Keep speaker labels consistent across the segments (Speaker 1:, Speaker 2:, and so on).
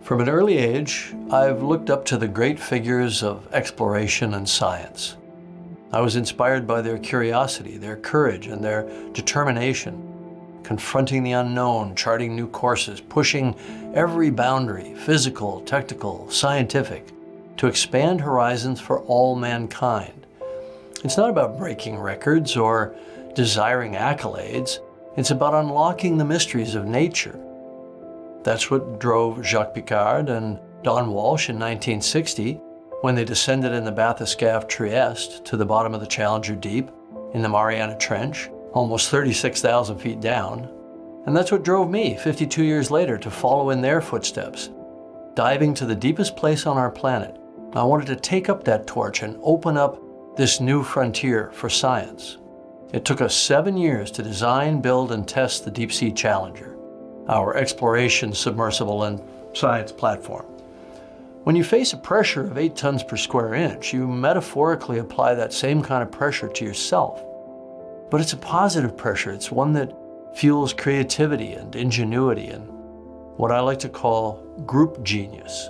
Speaker 1: From an early age, I've looked up to the great figures of exploration and science. I was inspired by their curiosity, their courage, and their determination, confronting the unknown, charting new courses, pushing every boundary, physical, technical, scientific, to expand horizons for all mankind. It's not about breaking records or desiring accolades. It's about unlocking the mysteries of nature. That's what drove Jacques Piccard and Don Walsh in 1960 when they descended in the bathyscaphe Trieste to the bottom of the Challenger Deep in the Mariana Trench, almost 36,000 feet down. And that's what drove me 52 years later to follow in their footsteps, diving to the deepest place on our planet. I wanted to take up that torch and open up this new frontier for science. It took us 7 years to design, build, and test the Deep Sea Challenger, our exploration, submersible, and science platform. When you face a pressure of 8 tons per square inch, you metaphorically apply that same kind of pressure to yourself. But it's a positive pressure. It's one that fuels creativity and ingenuity and what I like to call group genius.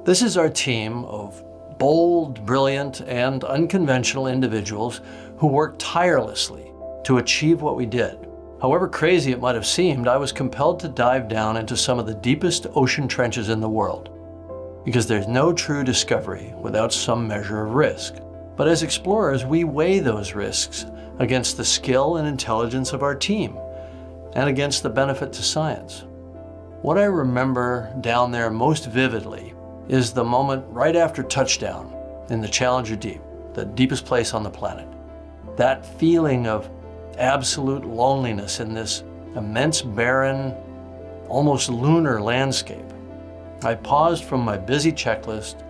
Speaker 1: This is our team of bold, brilliant, and unconventional individuals who worked tirelessly to achieve what we did. However crazy it might have seemed, I was compelled to dive down into some of the deepest ocean trenches in the world, because there's no true discovery without some measure of risk. But as explorers, we weigh those risks against the skill and intelligence of our team, and against the benefit to science. What I remember down there most vividly is the moment right after touchdown in the Challenger Deep, the deepest place on the planet. That feeling of absolute loneliness in this immense, barren, almost lunar landscape. I paused from my busy checklist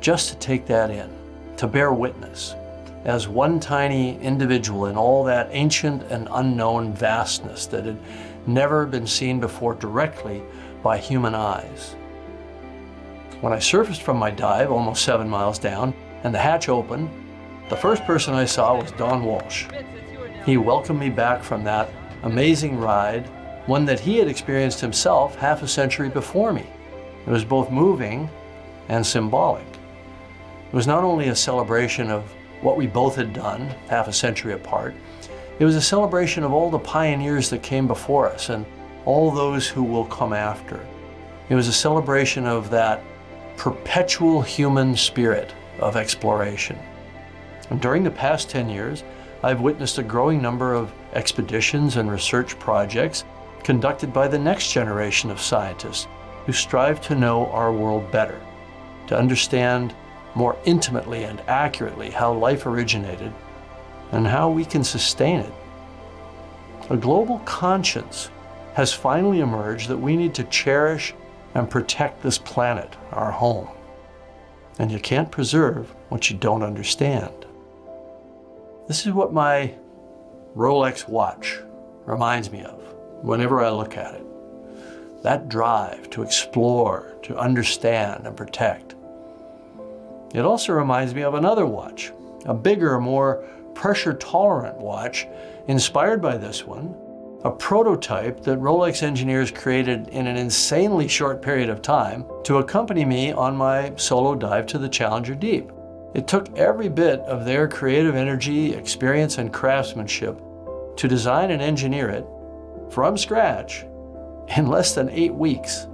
Speaker 1: just to take that in, to bear witness, as one tiny individual in all that ancient and unknown vastness that had never been seen before directly by human eyes. When I surfaced from my dive, almost 7 miles down, and the hatch opened, the first person I saw was Don Walsh. He welcomed me back from that amazing ride, one that he had experienced himself half a century before me. It was both moving and symbolic. It was not only a celebration of what we both had done half a century apart, it was a celebration of all the pioneers that came before us and all those who will come after. It was a celebration of that perpetual human spirit of exploration. And during the past 10 years, I've witnessed a growing number of expeditions and research projects conducted by the next generation of scientists who strive to know our world better, to understand more intimately and accurately how life originated and how we can sustain it. A global conscience has finally emerged that we need to cherish and protect this planet, our home. And you can't preserve what you don't understand. This is what my Rolex watch reminds me of whenever I look at it. That drive to explore, to understand and protect. It also reminds me of another watch, a bigger, more pressure-tolerant watch inspired by this one, a prototype that Rolex engineers created in an insanely short period of time to accompany me on my solo dive to the Challenger Deep. It took every bit of their creative energy, experience, and craftsmanship to design and engineer it from scratch in less than 8 weeks.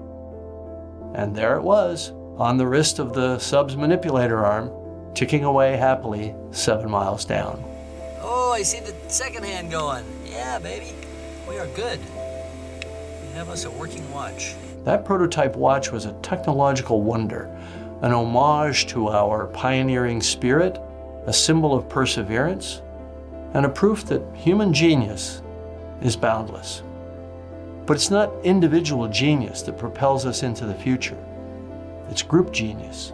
Speaker 1: And there it was, on the wrist of the sub's manipulator arm, ticking away happily 7 miles down.
Speaker 2: Oh, I see the second hand going. Yeah, baby, we are good. We have us a working watch.
Speaker 1: That prototype watch was a technological wonder, an homage to our pioneering spirit, a symbol of perseverance, and a proof that human genius is boundless. But it's not individual genius that propels us into the future. It's group genius,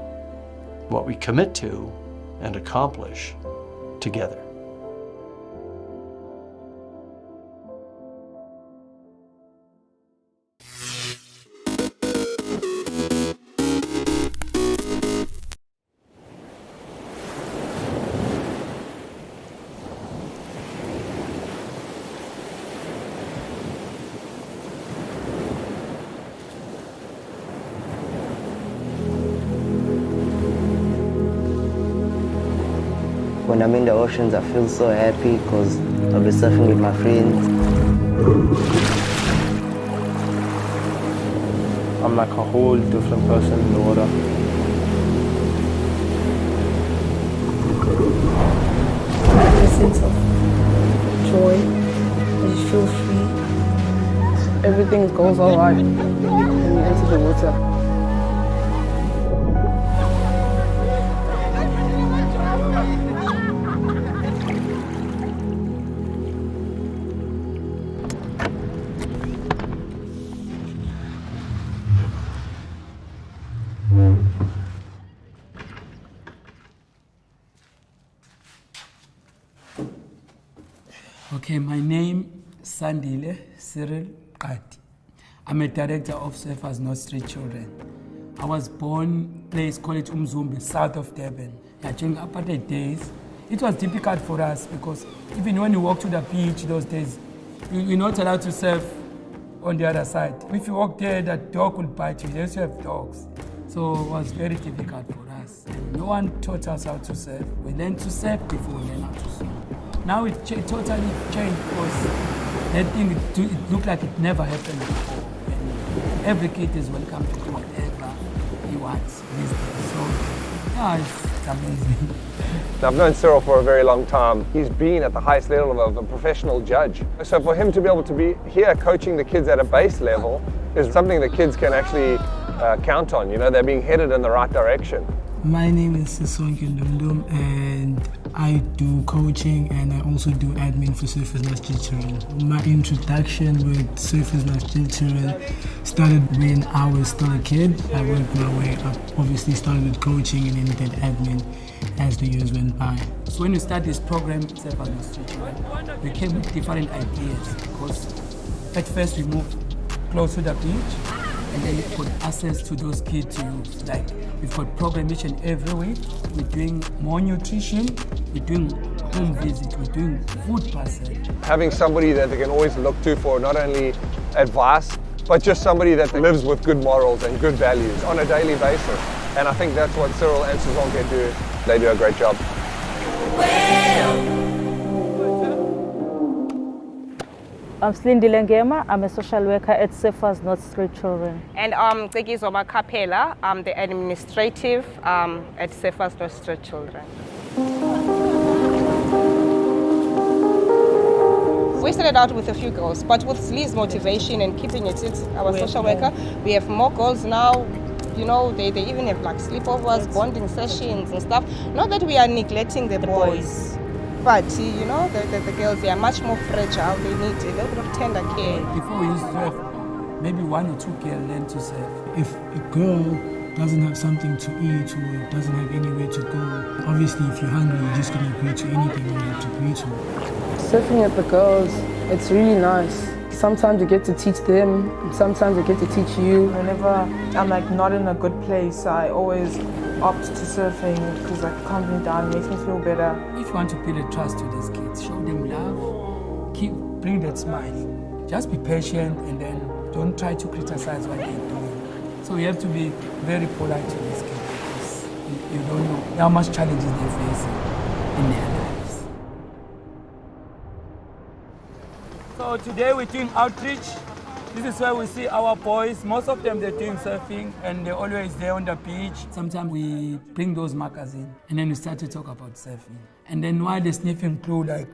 Speaker 1: what we commit to and accomplish together.
Speaker 3: When I'm in the oceans, I feel so happy because I'll be surfing with my friends.
Speaker 4: I'm like a whole different person in the water.
Speaker 5: A sense of joy, you feel free. Everything goes all right when you enter the water.
Speaker 6: Okay, my name is Sandile Cyril Kati. I'm a director of Surfers Not Street Children. I was born place called Umzumbi, south of Durban. Yeah, during apartheid days, it was difficult for us because even when you walk to the beach those days, you're not allowed to surf on the other side. If you walk there, that dog will bite you. They used to have dogs. So it was very difficult for us. And no one taught us how to surf. We learned to surf before we learned how to swim. Now it totally changed because that thing, it looked like it never happened before. And every kid is welcome to do whatever he wants these days. So, yeah, it's amazing.
Speaker 7: I've known Cyril for a very long time. He's been at the highest level of a professional judge. So for him to be able to be here coaching the kids at a base level is something that kids can actually count on. You know, they're being headed in the right direction.
Speaker 8: My name is Sisonke Ndumdum and I do coaching and I also do admin for Surfers Not Street Children. My introduction with Surfers Not Street Children started when I was still a kid. I worked my way up. Obviously started with coaching and then did admin as the years went by.
Speaker 6: So when you start this program, Surfers Not Street Children, we came with different ideas because at first we moved close to the beach and then we've got access to those kids to use. Like we've got program each and every week. We're doing more nutrition, we're doing home visit, we're doing food parcel.
Speaker 7: Having somebody that they can always look to for not only advice, but just somebody that lives with good morals and good values on a daily basis. And I think that's what Cyril and Sisonke do. They do a great job.
Speaker 9: I'm Slindile Ngema. I'm a social worker at Surfers Not Street Children.
Speaker 10: And Tekizoma Kapela. I'm the administrative at Surfers Not Street Children. We started out with a few girls, but with Lee's motivation and keeping it, our social worker, we have more girls now. You know, they even have like sleepovers, bonding sessions and stuff. Not that we are neglecting the boys. But, you know, the girls, they are much more fragile. They need a little bit of tender care.
Speaker 6: Before we used to have maybe 1 or 2 girls learn to surf.
Speaker 8: If a girl doesn't have something to eat or doesn't have anywhere to go, obviously if you're hungry, you're just going to agree to anything you have to agree to.
Speaker 5: Surfing at the girls, it's really nice. Sometimes you get to teach them, sometimes I get to teach you.
Speaker 11: Whenever I'm like not in a good place, I always opt to surfing because it calms me down, makes me feel better.
Speaker 6: If you want to build a trust to these kids, show them love, bring that smile. Just be patient and then don't try to criticize what they're doing. So you have to be very polite to these kids because you don't know how much challenges they're facing in their lives. So today we're doing outreach. This is where we see our boys. Most of them, they're doing surfing and they're always there on the beach. Sometimes we bring those markers in and then we start to talk about surfing. And then while they're sniffing glue, like,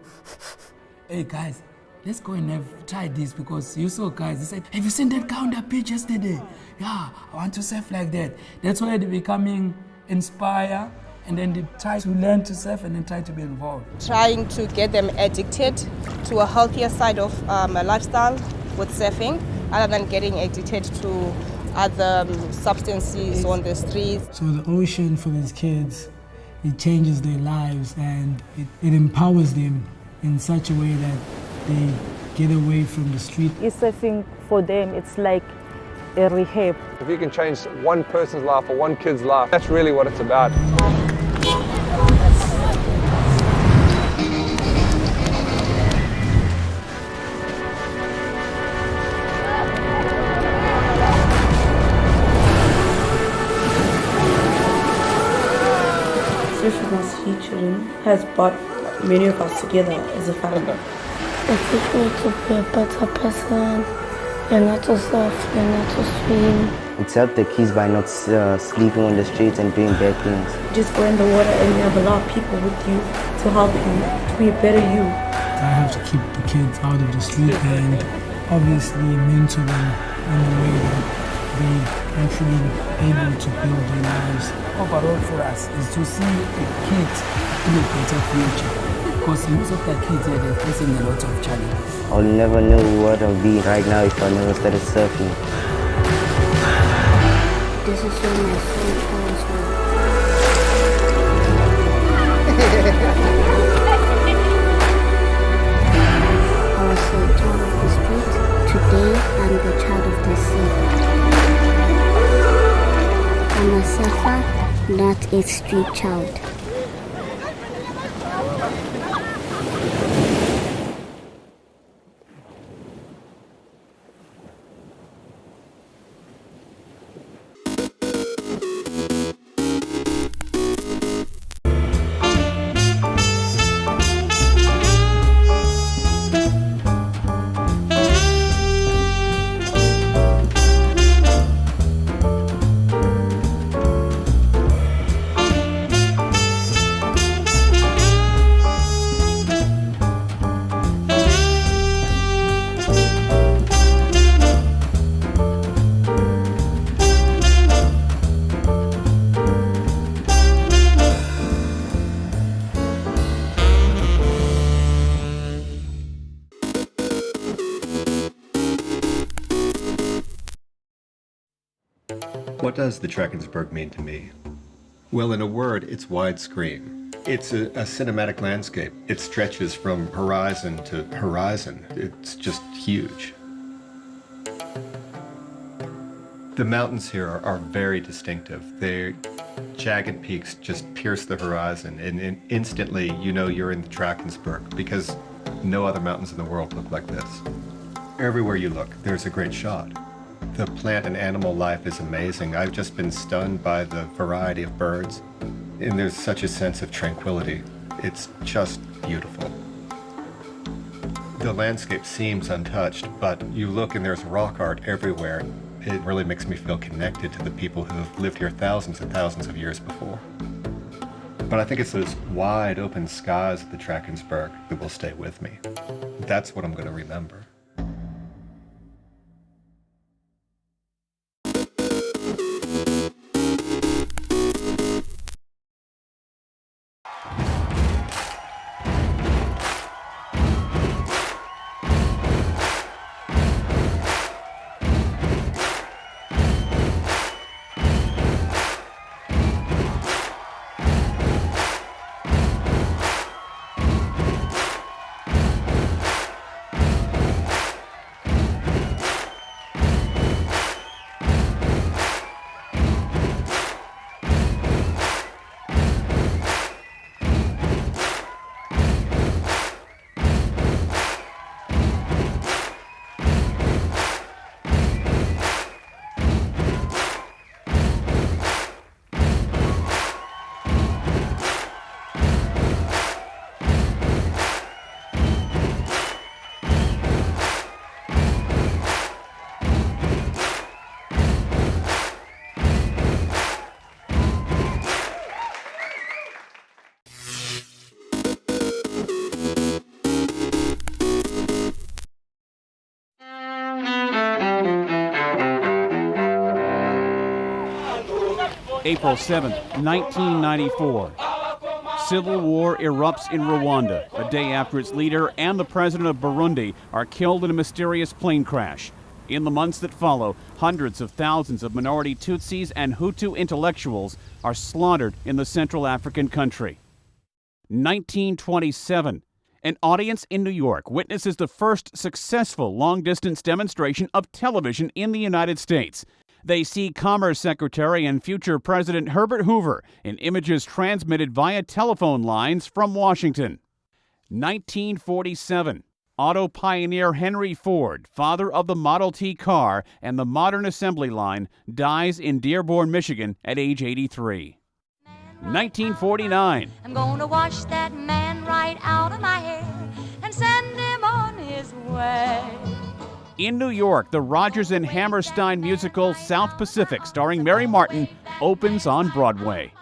Speaker 6: hey guys, let's go and try this because you saw guys, they said, have you seen that guy on the beach yesterday? Yeah, I want to surf like that. That's why they're becoming inspired and then they try to learn to surf and then try to be involved.
Speaker 10: Trying to get them addicted to a healthier side of a lifestyle with surfing, other than getting addicted to other substances on the streets.
Speaker 8: So the ocean for these kids, it changes their lives and it empowers them in such a way that they get away from the street.
Speaker 9: Surfing for them, it's like a rehab.
Speaker 7: If you can change one person's life or one kid's life, that's really what it's about.
Speaker 5: Surfers Not Street Children has brought many of us together as a family.
Speaker 12: It teaches me to be a better person. You're not to surf, you're not to swim.
Speaker 3: It's helped the kids by not sleeping on the streets and doing bad things.
Speaker 5: Just go in the water and you have a lot of people with you to help you to be a better you.
Speaker 8: I have to keep the kids out of the street and obviously mentor them in a way that they actually able to build their lives.
Speaker 6: Overall for us is to see the kids in a better future. Because most of the kids are facing a lot of challenges.
Speaker 3: I'll never know what I'll be right now if I never started surfing.
Speaker 12: This is where my son comes from. I was a child of the street. Today, I'm the child of the sea. I'm a surfer, not a street child.
Speaker 13: What does the Drakensberg mean to me? Well, in a word, it's widescreen. It's a cinematic landscape. It stretches from horizon to horizon. It's just huge. The mountains here are very distinctive. Their jagged peaks just pierce the horizon, and instantly you know you're in the Drakensberg because no other mountains in the world look like this. Everywhere you look, there's a great shot. The plant and animal life is amazing. I've just been stunned by the variety of birds, and there's such a sense of tranquility. It's just beautiful. The landscape seems untouched, but you look and there's rock art everywhere. It really makes me feel connected to the people who have lived here thousands and thousands of years before. But I think it's those wide open skies of the Drakensberg that will stay with me. That's what I'm going to remember.
Speaker 14: April 7, 1994. Civil war erupts in Rwanda, a day after its leader and the president of Burundi are killed in a mysterious plane crash. In the months that follow, hundreds of thousands of minority Tutsis and Hutu intellectuals are slaughtered in the Central African country. 1927. An audience in New York witnesses the first successful long-distance demonstration of television in the United States. They see Commerce Secretary and future President Herbert Hoover in images transmitted via telephone lines from Washington. 1947. Auto pioneer Henry Ford, father of the Model T car and the modern assembly line, dies in Dearborn, Michigan at age 83. 1949.
Speaker 15: I'm gonna wash that man right out of my hair and send him on his way.
Speaker 14: In New York, the Rodgers and Hammerstein musical South Pacific, starring Mary Martin, opens on Broadway.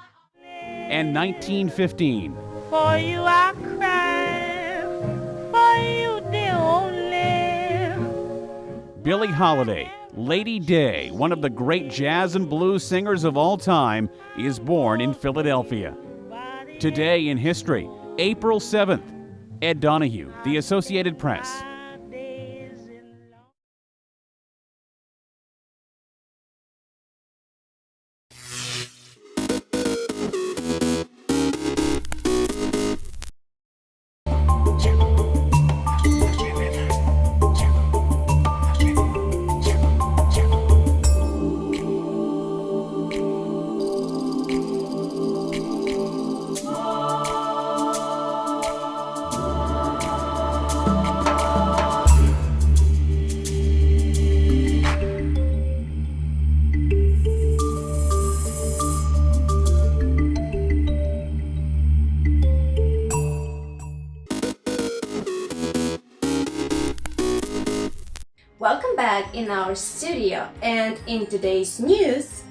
Speaker 14: And 1915.
Speaker 16: For you I cry, for you the only.
Speaker 14: Billie Holiday, Lady Day, one of the great jazz and blues singers of all time, is born in Philadelphia. Today in history, April 7th. Ed Donahue, The Associated Press.
Speaker 17: Welcome back in our studio, and in today's news,